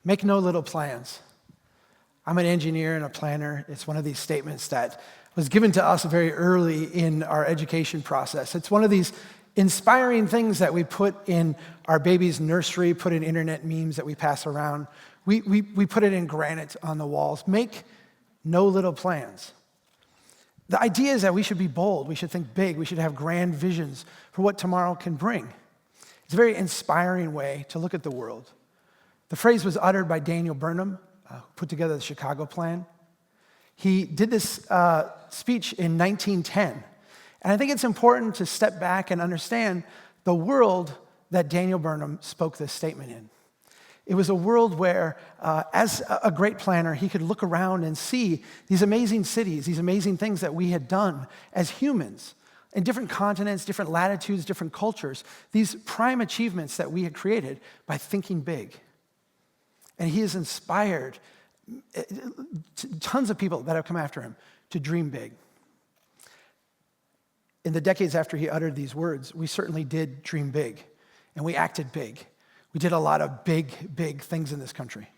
Make no little plans. I'm an engineer and a planner. It's one of these statements that was given to us very early in our education process. It's one of these inspiring things that we put in our baby's nursery, put in internet memes that we pass around. We put it in granite on the walls. Make no little plans. The idea is that we should be bold. We should think big. We should have grand visions for what tomorrow can bring. It's a very inspiring way to look at the world. The phrase was uttered by Daniel Burnham, who put together the Chicago Plan. He did this speech in 1910. And I think it's important to step back and understand the world that Daniel Burnham spoke this statement in. It was a world where, as a great planner, he could look around and see these amazing cities, these amazing things that we had done as humans in different continents, different latitudes, different cultures, these prime achievements that we had created by thinking big. And he has inspired tons of people that have come after him to dream big. In the decades after he uttered these words, we certainly did dream big, and we acted big. We did a lot of big, big things in this country.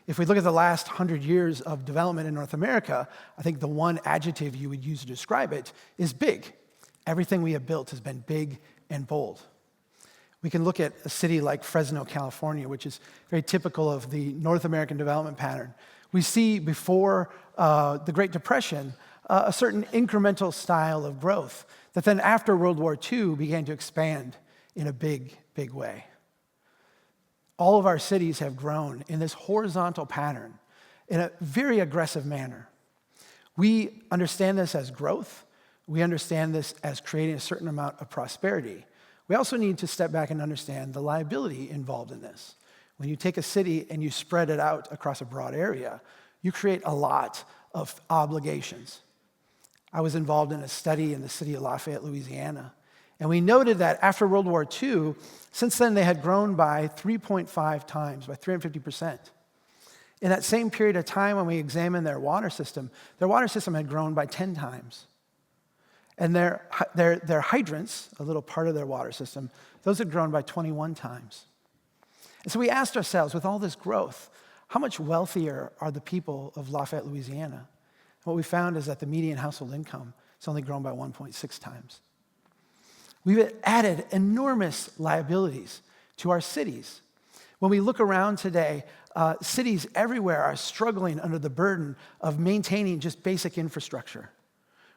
If we look at the last 100 years of development in North America, I think the one adjective you would use to describe it is big. Everything we have built has been big and bold. We can look at a city like Fresno, California, which is very typical of the North American development pattern. We see before the Great Depression a certain incremental style of growth that then after World War II began to expand in a big, big way. All of our cities have grown in this horizontal pattern in a very aggressive manner. We understand this as growth. We understand this as creating a certain amount of prosperity. We also need to step back and understand the liability involved in this. When you take a city and you spread it out across a broad area, you create a lot of obligations. I was involved in a study in the city of Lafayette, Louisiana, and we noted that after World War II, since then they had grown by 3.5 times, by 350%. In that same period of time when we examined their water system had grown by 10 times. And their hydrants, a little part of their water system, those had grown by 21 times. And so we asked ourselves, with all this growth, how much wealthier are the people of Lafayette, Louisiana? And what we found is that the median household income has only grown by 1.6 times. We've added enormous liabilities to our cities. When we look around today, cities everywhere are struggling under the burden of maintaining just basic infrastructure.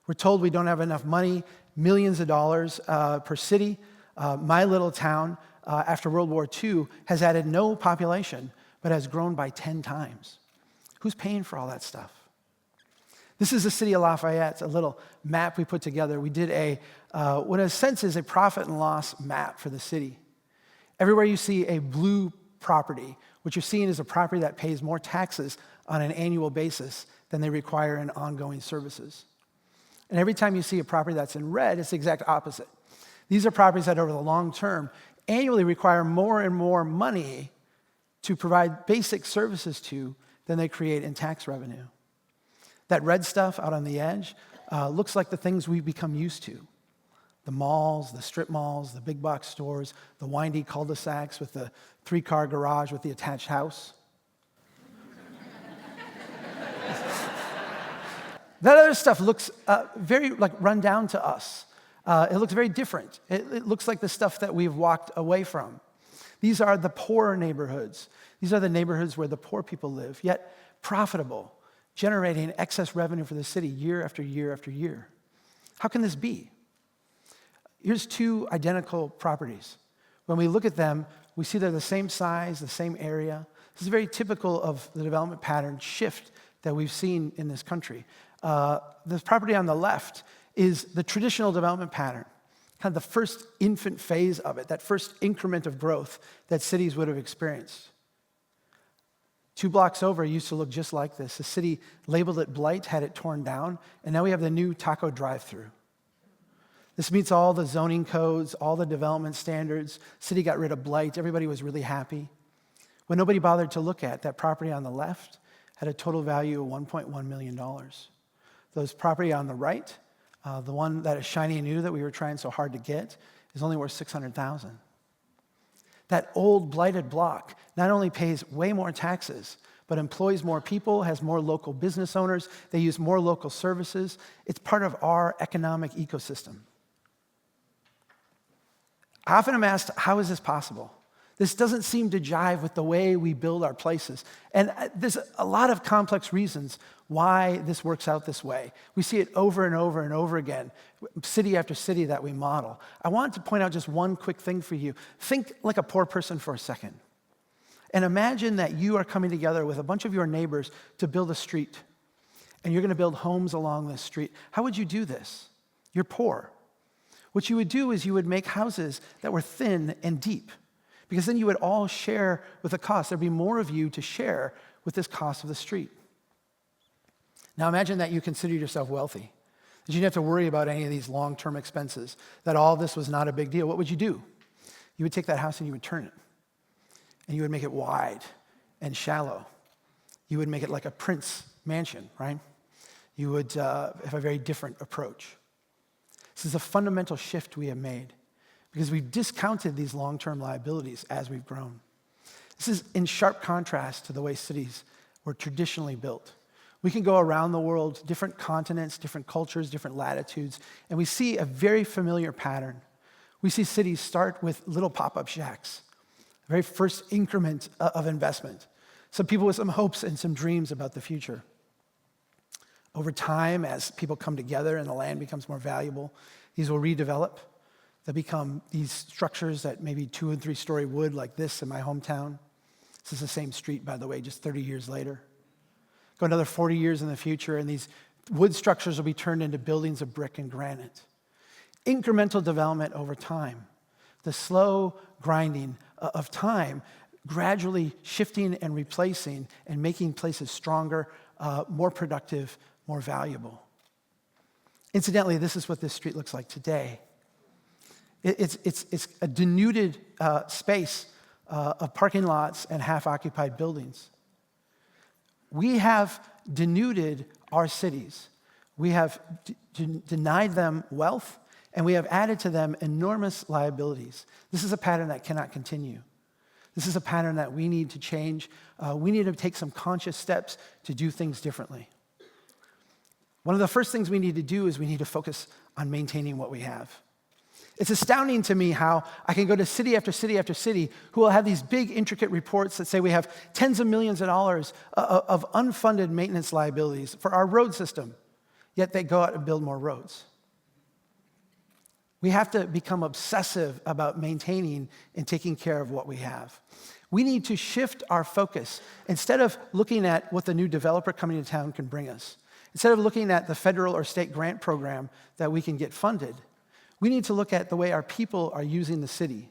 We're told we don't have enough money, millions of dollars per city. My little town, after World War II, has added no population, but has grown by 10 times. Who's paying for all that stuff? This is the city of Lafayette. It's a little map we put together. We did what in a sense is a profit and loss map for the city. Everywhere you see a blue property, what you're seeing is a property that pays more taxes on an annual basis than they require in ongoing services. And every time you see a property that's in red, it's the exact opposite. These are properties that over the long term annually require more and more money to provide basic services to than they create in tax revenue. That red stuff out on the edge looks like the things we've become used to. The malls, the strip malls, the big box stores, the windy cul-de-sacs with the 3-car garage with the attached house. That other stuff looks very run down to us. It looks very different. It looks like the stuff that we've walked away from. These are the poor neighborhoods. These are the neighborhoods where the poor people live, yet profitable, generating excess revenue for the city year after year after year. How can this be? Here's two identical properties. When we look at them, we see they're the same size, the same area. This is very typical of the development pattern shift that we've seen in this country. This property on the left is the traditional development pattern, kind of the first infant phase of it, that first increment of growth that cities would have experienced. 2 blocks over used to look just like this. The city labeled it Blight, had it torn down, and now we have the new taco drive-thru. This meets all the zoning codes, all the development standards. City got rid of Blight. Everybody was really happy. When nobody bothered to look at, that property on the left had a total value of $1.1 million. Those property on the right, the one that is shiny and new that we were trying so hard to get, is only worth $600,000. That old blighted block not only pays way more taxes, but employs more people, has more local business owners, they use more local services. It's part of our economic ecosystem. I often am asked, how is this possible? This doesn't seem to jive with the way we build our places. And there's a lot of complex reasons why this works out this way. We see it over and over and over again, city after city that we model. I want to point out just one quick thing for you. Think like a poor person for a second. And imagine that you are coming together with a bunch of your neighbors to build a street. And you're going to build homes along this street. How would you do this? You're poor. What you would do is you would make houses that were thin and deep, because then you would all share with the cost. There'd be more of you to share with this cost of the street. Now imagine that you consider yourself wealthy, that you didn't have to worry about any of these long-term expenses, that all this was not a big deal. What would you do? You would take that house and you would turn it, and you would make it wide and shallow. You would make it like a prince mansion, right? You would have a very different approach. This is a fundamental shift we have made, because we've discounted these long-term liabilities as we've grown. This is in sharp contrast to the way cities were traditionally built. We can go around the world, different continents, different cultures, different latitudes, and we see a very familiar pattern. We see cities start with little pop-up shacks, the very first increment of investment. Some people with some hopes and some dreams about the future. Over time, as people come together and the land becomes more valuable, these will redevelop. They'll become these structures that maybe 2- and 3-story wood, like this in my hometown. This is the same street, by the way, just 30 years later. Go another 40 years in the future, and these wood structures will be turned into buildings of brick and granite. Incremental development over time. The slow grinding of time, gradually shifting and replacing and making places stronger, more productive, more valuable. Incidentally, this is what this street looks like today. It's a denuded space of parking lots and half-occupied buildings. We have denuded our cities. We have denied them wealth, and we have added to them enormous liabilities. This is a pattern that cannot continue. This is a pattern that we need to change. We need to take some conscious steps to do things differently. One of the first things we need to do is we need to focus on maintaining what we have. It's astounding to me how I can go to city after city after city who will have these big, intricate reports that say we have tens of millions of dollars of unfunded maintenance liabilities for our road system, yet they go out and build more roads. We have to become obsessive about maintaining and taking care of what we have. We need to shift our focus. Instead of looking at what the new developer coming to town can bring us, instead of looking at the federal or state grant program that we can get funded, we need to look at the way our people are using the city.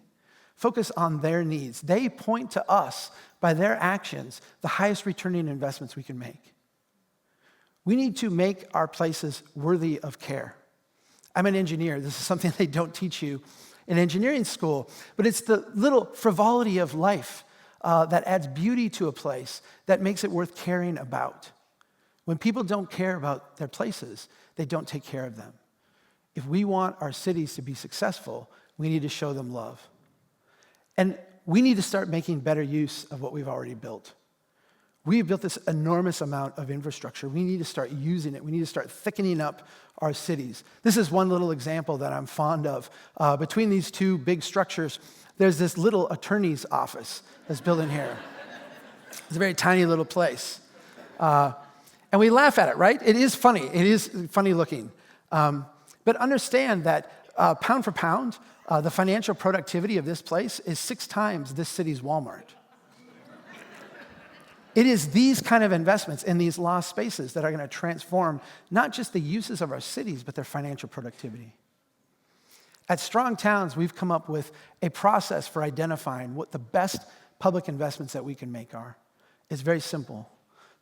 Focus on their needs. They point to us, by their actions, the highest returning investments we can make. We need to make our places worthy of care. I'm an engineer. This is something they don't teach you in engineering school, but it's the little frivolity of life that adds beauty to a place that makes it worth caring about. When people don't care about their places, they don't take care of them. If we want our cities to be successful, we need to show them love. And we need to start making better use of what we've already built. We've built this enormous amount of infrastructure. We need to start using it. We need to start thickening up our cities. This is one little example that I'm fond of. Between these two big structures, there's this little attorney's office that's built in here. It's a very tiny little place. And we laugh at it, right? It is funny. It is funny looking. But understand that pound for pound, the financial productivity of this place is 6 times this city's Walmart. It is these kind of investments in these lost spaces that are going to transform not just the uses of our cities, but their financial productivity. At Strong Towns, we've come up with a process for identifying what the best public investments that we can make are. It's very simple.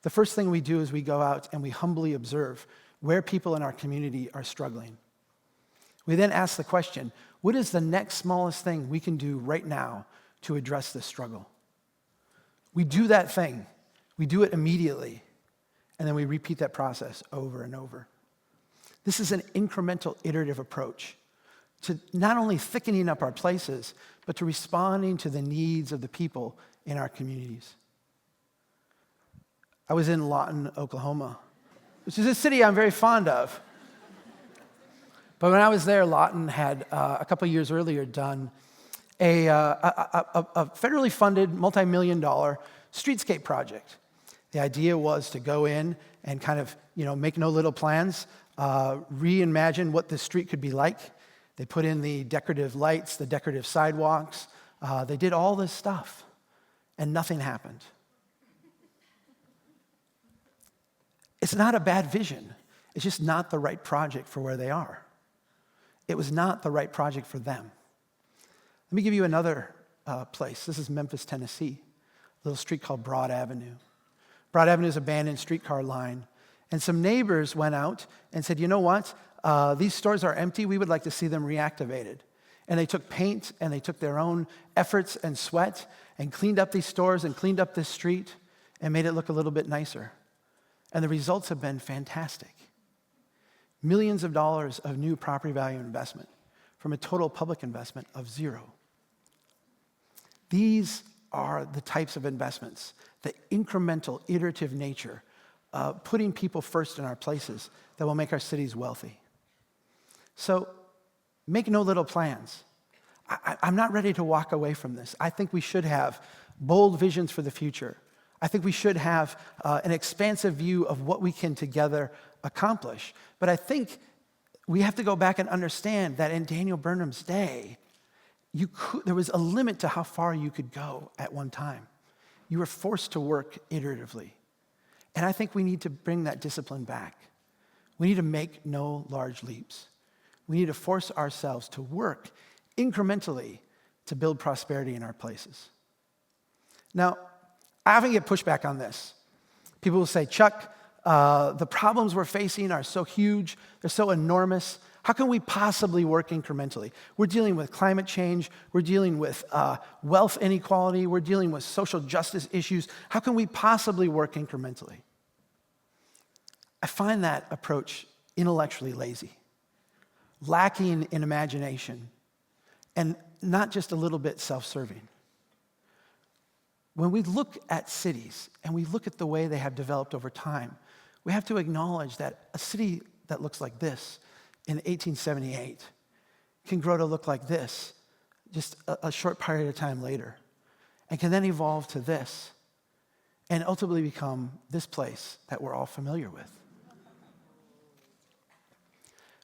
The first thing we do is we go out and we humbly observe where people in our community are struggling. We then ask the question, what is the next smallest thing we can do right now to address this struggle? We do that thing. We do it immediately. And then we repeat that process over and over. This is an incremental, iterative approach to not only thickening up our places, but to responding to the needs of the people in our communities. I was in Lawton, Oklahoma, which is a city I'm very fond of. But when I was there, Lawton had, a couple years earlier, done a federally funded, multi-million-dollar streetscape project. The idea was to go in and kind of, make no little plans, reimagine what the street could be like. They put in the decorative lights, the decorative sidewalks. They did all this stuff, and nothing happened. It's not a bad vision. It's just not the right project for where they are. It was not the right project for them. Let me give you another place. This is Memphis, Tennessee, a little street called Broad Avenue. Broad Avenue is an abandoned streetcar line. And some neighbors went out and said, you know what? These stores are empty. We would like to see them reactivated. And they took paint and they took their own efforts and sweat and cleaned up these stores and cleaned up this street and made it look a little bit nicer. And the results have been fantastic. Millions of dollars of new property value investment from a total public investment of zero. These are the types of investments, the incremental, iterative nature, putting people first in our places that will make our cities wealthy. So make no little plans. I'm not ready to walk away from this. I think we should have bold visions for the future. I think we should have an expansive view of what we can together accomplish. But I think we have to go back and understand that in Daniel Burnham's day, there was a limit to how far you could go at one time. You were forced to work iteratively. And I think we need to bring that discipline back. We need to make no large leaps. We need to force ourselves to work incrementally to build prosperity in our places. Now, I often get pushback on this. People will say, Chuck, the problems we're facing are so huge, they're so enormous. How can we possibly work incrementally? We're dealing with climate change, we're dealing with wealth inequality, we're dealing with social justice issues. How can we possibly work incrementally? I find that approach intellectually lazy, lacking in imagination, and not just a little bit self-serving. When we look at cities and we look at the way they have developed over time, we have to acknowledge that a city that looks like this in 1878 can grow to look like this just a short period of time later, and can then evolve to this and ultimately become this place that we're all familiar with.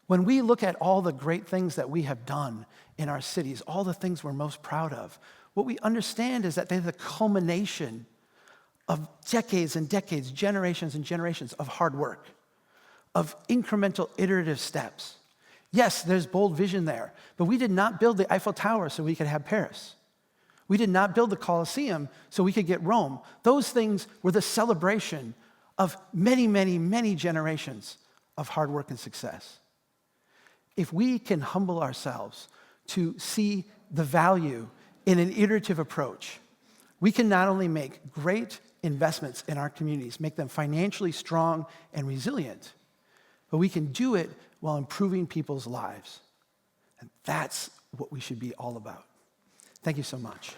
When we look at all the great things that we have done in our cities, all the things we're most proud of, what we understand is that they're the culmination of decades and decades, generations and generations of hard work, of incremental, iterative steps. Yes, there's bold vision there, but we did not build the Eiffel Tower so we could have Paris. We did not build the Colosseum so we could get Rome. Those things were the celebration of many, many, many generations of hard work and success. If we can humble ourselves to see the value in an iterative approach, we can not only make great investments in our communities, make them financially strong and resilient, but we can do it while improving people's lives. And that's what we should be all about. Thank you so much.